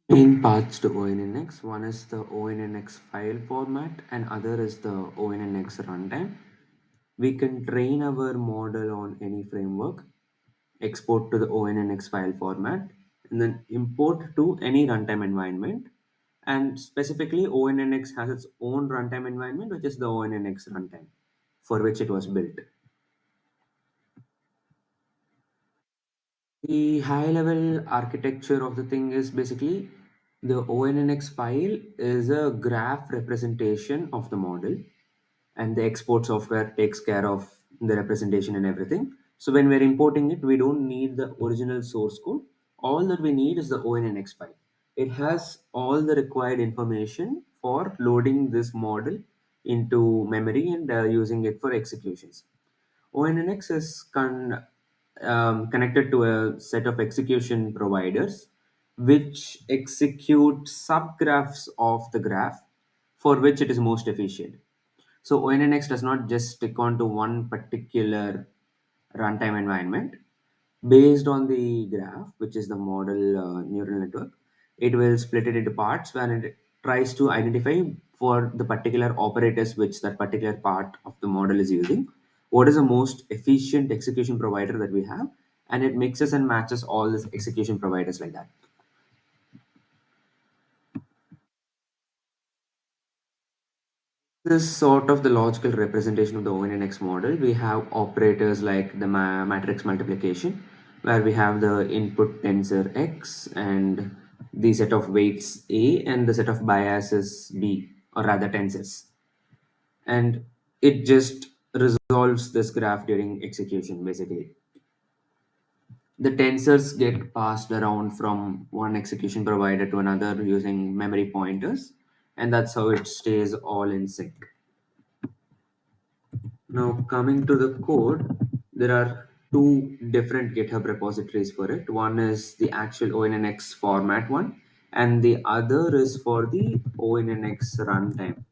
Main paths to ONNX. One is the ONNX file format, and other is the ONNX runtime. We can train our model on any framework, export to the ONNX file format, and then import to any runtime environment. And specifically, ONNX has its own runtime environment, which is the ONNX runtime, for which it was built. The high level architecture of the thing is basically the ONNX file is a graph representation of the model, and the export software takes care of the representation and everything. So when we're importing it, we don't need the original source code. All that we need is the ONNX file. It has all the required information for loading this model into memory and using it for executions. ONNX is connected to a set of execution providers which execute subgraphs of the graph for which it is most efficient. So ONNX does not just stick on to one particular runtime environment. Based on the graph, which is the model neural network, it will split it into parts where it tries to identify for the particular operators which that particular part of the model is using, what is the most efficient execution provider that we have, and it mixes and matches all these execution providers like that. This is sort of the logical representation of the ONNX model. We have operators like the matrix multiplication, where we have the input tensor X and the set of weights A and the set of biases B, or rather tensors. And it just resolves this graph during execution, basically. The tensors get passed around from one execution provider to another using memory pointers, and that's how it stays all in sync. Now, coming to the code, there are two different GitHub repositories for it. One is the actual ONNX format one, and the other is for the ONNX runtime.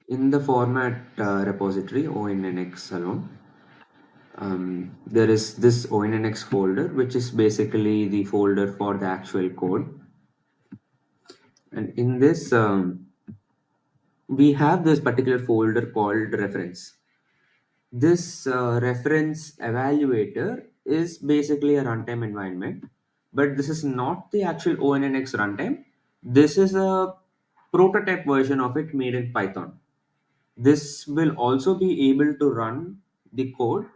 In the format repository, ONNX alone, there is this ONNX folder, which is basically the folder for the actual code. And in this, we have this particular folder called reference. This reference evaluator is basically a runtime environment, but this is not the actual ONNX runtime. This is a prototype version of it made in Python. This will also be able to run the code,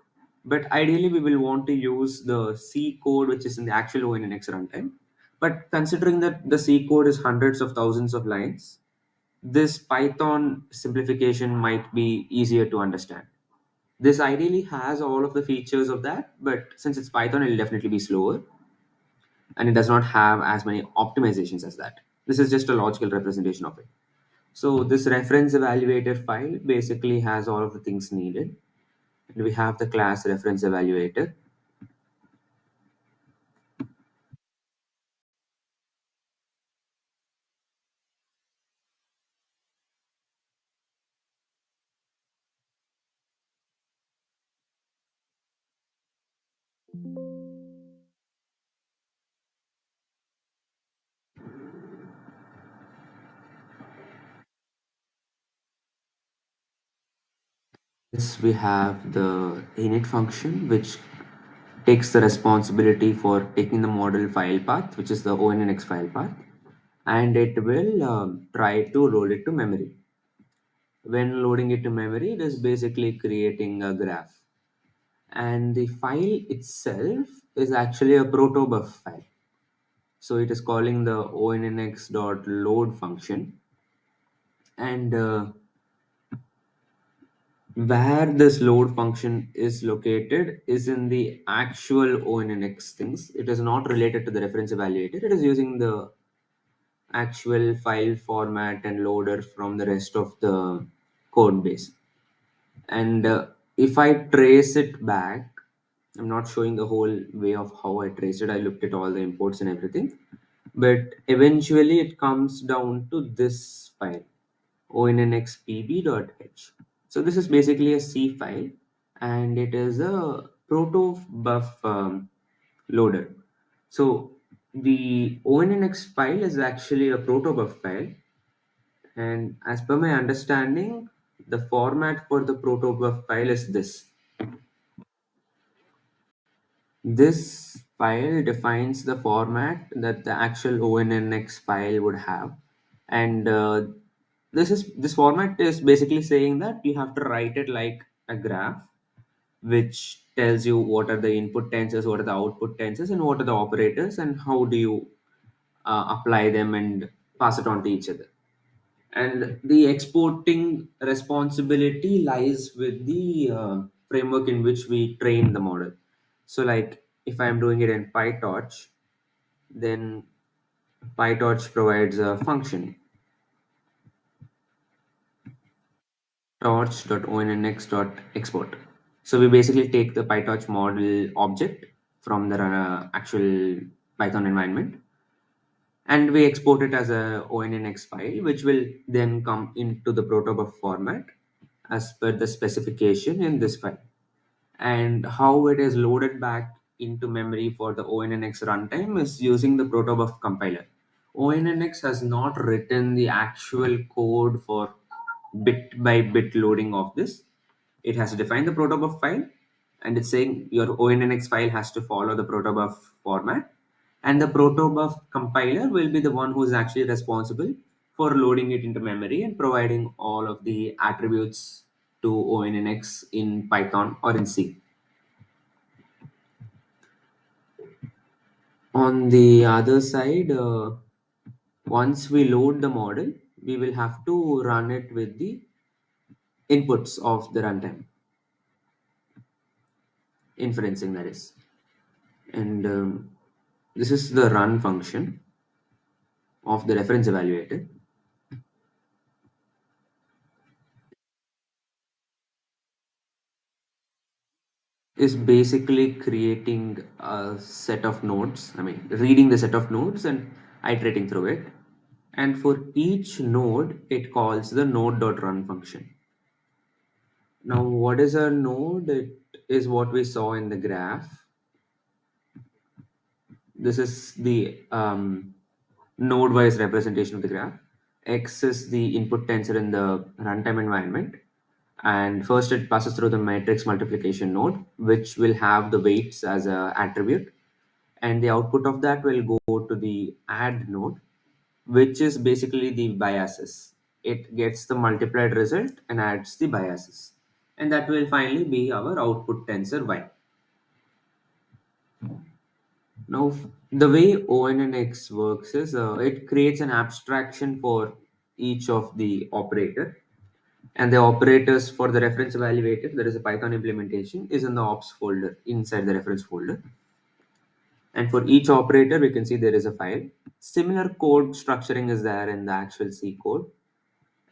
but ideally we will want to use the C code which is in the actual ONNX runtime. But considering that the C code is hundreds of thousands of lines, this Python simplification might be easier to understand. This ideally has all of the features of that, but since it's Python, it'll definitely be slower and it does not have as many optimizations as that. This is just a logical representation of it. So this reference evaluator file basically has all of the things needed. And we have the class reference evaluator. This we have the init function, which takes the responsibility for taking the model file path, which is the ONNX file path, and it will try to load it to memory. When loading it to memory, it is basically creating a graph. And the file itself is actually a protobuf file. So it is calling the onnx.load function. And where this load function is located is in the actual ONNX things. It is not related to the reference evaluator. It is using the actual file format and loader from the rest of the code base. And if I trace it back, I'm not showing the whole way of how I traced it. I looked at all the imports and everything, but eventually it comes down to this file, onnxpb.h. So this is basically a C file, and it is a protobuf loader. So the ONNX file is actually a protobuf file, and as per my understanding, the format for the protobuf file is this. This file defines the format that the actual ONNX file would have, and this format is basically saying that you have to write it like a graph, which tells you what are the input tensors, what are the output tensors, and what are the operators, and how do you apply them and pass it on to each other. And the exporting responsibility lies with the framework in which we train the model. So, like if I'm doing it in PyTorch, then PyTorch provides a function torch.onnx.export. So we basically take the PyTorch model object from the actual Python environment, and we export it as a ONNX file, which will then come into the protobuf format as per the specification in this file. And how it is loaded back into memory for the ONNX runtime is using the protobuf compiler. ONNX has not written the actual code for bit by bit loading of this. It has defined the protobuf file, and it's saying your ONNX file has to follow the protobuf format, and the protobuf compiler will be the one who is actually responsible for loading it into memory and providing all of the attributes to ONNX in Python or in C. On the other side, once we load the model, we will have to run it with the inputs of the runtime, inferencing that is. And this is the run function of the reference evaluator. Is basically creating a set of nodes. I mean, reading the set of nodes and iterating through it. And for each node, it calls the node.run function. Now, what is a node? It is what we saw in the graph. This is the node wise representation of the graph. X is the input tensor in the runtime environment. And first, it passes through the matrix multiplication node, which will have the weights as an attribute. And the output of that will go to the add node, which is basically the biases. It gets the multiplied result and adds the biases, and that will finally be our output tensor y. Now, the way ONNX works is it creates an abstraction for each of the operator, and the operators for the reference evaluator, there is a Python implementation, is in the ops folder inside the reference folder. And for each operator, we can see there is a file. Similar code structuring is there in the actual C code.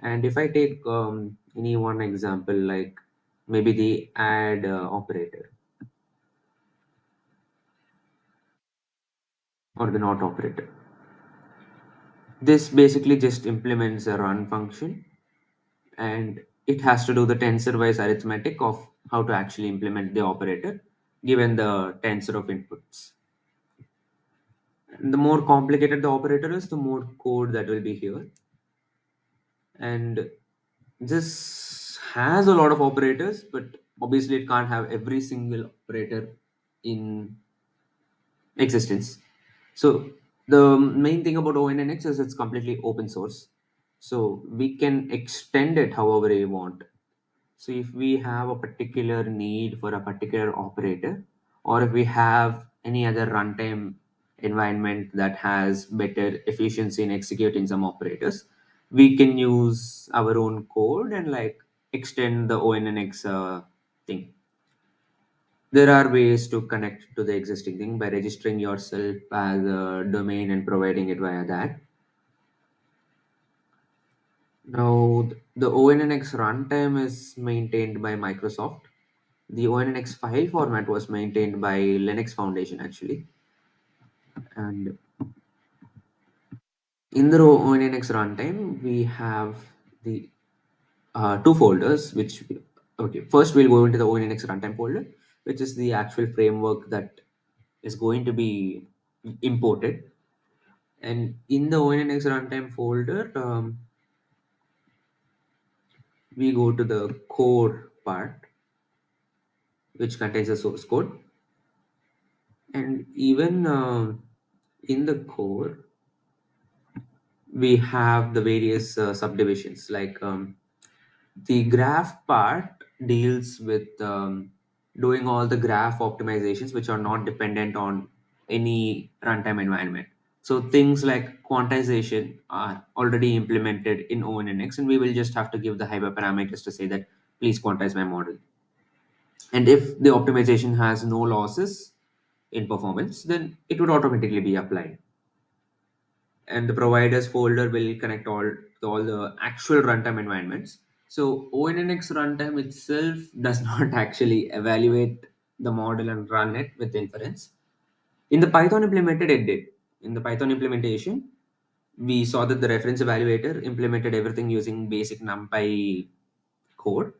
And if I take any one example, like maybe the add operator or the not operator, this basically just implements a run function, and it has to do the tensor wise arithmetic of how to actually implement the operator given the tensor of inputs. And the more complicated the operator is, the more code that will be here. And this has a lot of operators, but obviously it can't have every single operator in existence. So the main thing about ONNX is it's completely open source. So we can extend it however we want. So if we have a particular need for a particular operator, or if we have any other runtime environment that has better efficiency in executing some operators, we can use our own code and like extend the ONNX thing. There are ways to connect to the existing thing by registering yourself as a domain and providing it via that. Now, the ONNX runtime is maintained by Microsoft. The ONNX file format was maintained by Linux Foundation actually. And in the ONNX runtime, we have the two folders, which Okay, first we'll go into the ONNX runtime folder, which is the actual framework that is going to be imported. And in the ONNX runtime folder, we go to the core part, which contains the source code. And even in the core, we have the various subdivisions. Like the graph part deals with doing all the graph optimizations, which are not dependent on any runtime environment. So things like quantization are already implemented in ONNX, and we will just have to give the hyperparameters to say that please quantize my model. And if the optimization has no losses in performance, then it would automatically be applied. And the providers folder will connect all the actual runtime environments. So ONNX runtime itself does not actually evaluate the model and run it with inference. In the Python implemented, it did. In the Python implementation, we saw that the reference evaluator implemented everything using basic NumPy code.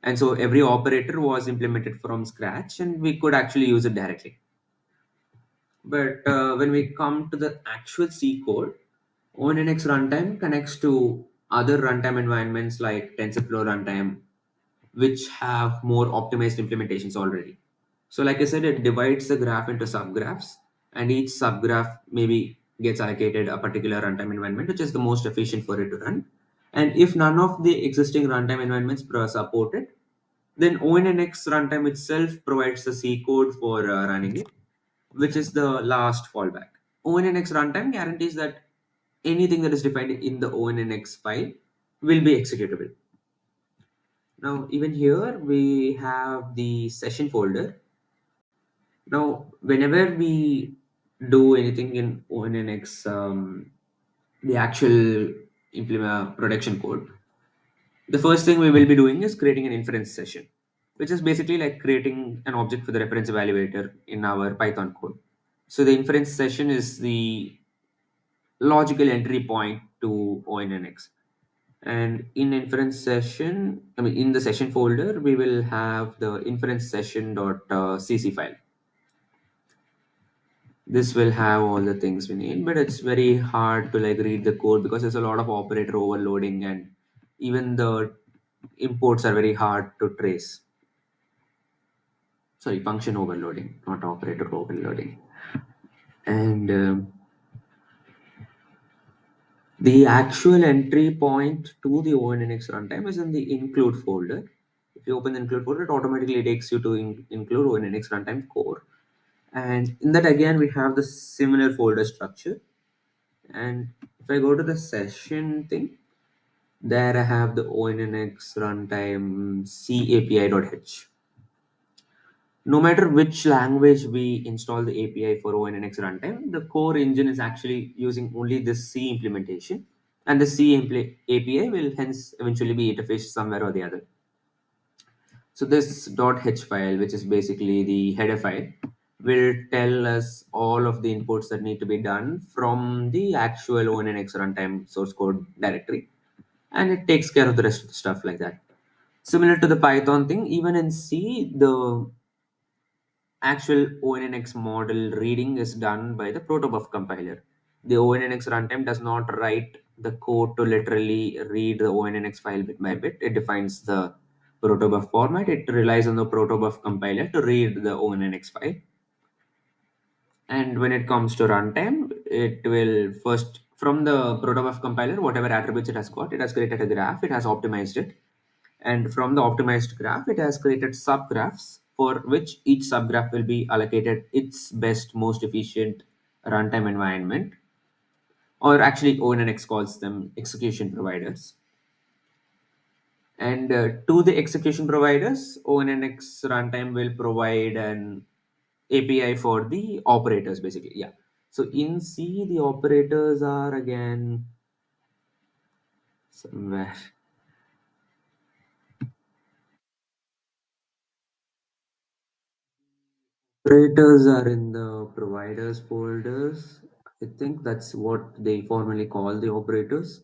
And so every operator was implemented from scratch, and we could actually use it directly. But when we come to the actual C code, ONNX runtime connects to other runtime environments like TensorFlow runtime, which have more optimized implementations already. So, like I said, it divides the graph into subgraphs, and each subgraph maybe gets allocated a particular runtime environment, which is the most efficient for it to run. And if none of the existing runtime environments are supported, then ONNX runtime itself provides the C code for running it, which is the last fallback. ONNX runtime guarantees that anything that is defined in the ONNX file will be executable. Now, even here we have the session folder. Now, whenever we do anything in ONNX, the actual implement production code, the first thing we will be doing is creating an inference session, which is basically like creating an object for the reference evaluator in our Python code. So the inference session is the logical entry point to ONNX. And in inference session, I mean, in the session folder, we will have the inference session.cc file. This will have all the things we need, but it's very hard to like read the code because there's a lot of operator overloading, and even the imports are very hard to trace. Sorry, function overloading, not operator overloading. And the actual entry point to the ONNX runtime is in the include folder. If you open the include folder, it automatically takes you to include ONNX runtime core. And in that, again, we have the similar folder structure. And if I go to the session thing, there I have the ONNX runtime C API.h. No matter which language we install the API for ONNX runtime, the core engine is actually using only this C implementation, and the API will hence eventually be interfaced somewhere or the other. So this .h file, which is basically the header file, will tell us all of the inputs that need to be done from the actual ONNX runtime source code directory, and it takes care of the rest of the stuff like that. Similar to the Python thing, even in C, the actual ONNX model reading is done by the protobuf compiler. The ONNX runtime does not write the code to literally read the ONNX file bit by bit. It defines the protobuf format. It relies on the protobuf compiler to read the ONNX file. And when it comes to runtime, it will first, from the protobuf compiler, whatever attributes it has got, it has created a graph, it has optimized it, and from the optimized graph, it has created subgraphs for which each subgraph will be allocated its best, most efficient runtime environment, or actually ONNX calls them execution providers. And to the execution providers, ONNX runtime will provide an API for the operators, basically. Yeah. So in C, the operators are again somewhere. Operators are in the providers folders. I think that's what they formally call the operators.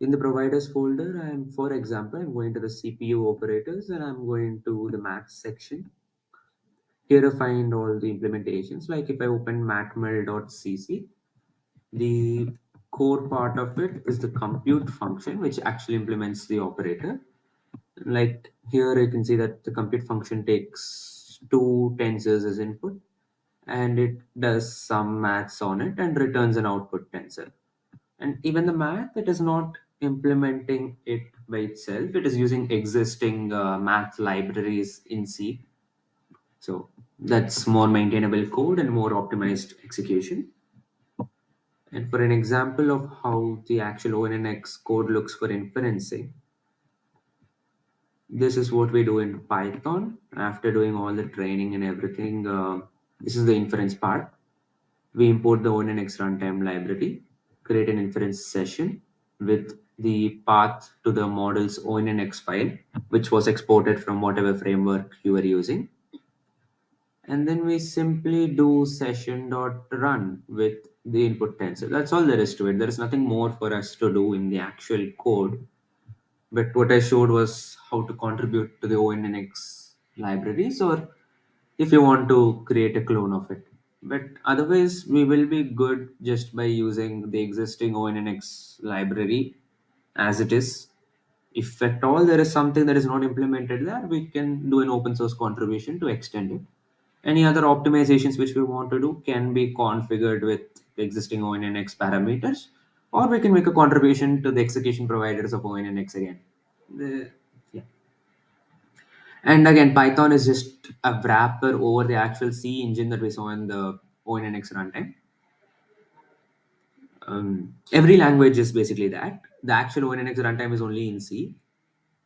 In the providers folder, for example, I'm going to the CPU operators and I'm going to the math section. Here I find all the implementations. Like if I open matml.cc, the core part of it is the compute function, which actually implements the operator. Like here you can see that the compute function takes two tensors as input and it does some maths on it and returns an output tensor. And even the math, it is not implementing it by itself. It is using existing math libraries in C. So that's more maintainable code and more optimized execution. And for an example of how the actual ONNX code looks for inferencing, this is what we do in Python after doing all the training and everything. This is the inference part. We import the ONNX Runtime library, create an inference session with the path to the model's ONNX file, which was exported from whatever framework you were using. And then we simply do session.run with the input tensor. That's all there is to it. There is nothing more for us to do in the actual code. But what I showed was how to contribute to the ONNX libraries, or if you want to create a clone of it. But otherwise, we will be good just by using the existing ONNX library as it is. If at all there is something that is not implemented there, we can do an open source contribution to extend it. Any other optimizations which we want to do can be configured with the existing ONNX parameters, or we can make a contribution to the execution providers of ONNX again. The, yeah. And again, Python is just a wrapper over the actual C engine that we saw in the ONNX runtime. Every language is basically that. The actual ONNX runtime is only in C.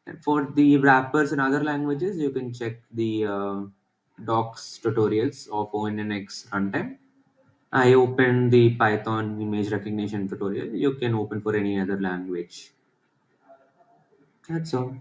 And for the wrappers in other languages, you can check the docs tutorials of ONNX runtime. I opened the Python image recognition tutorial. You can open for any other language. That's all.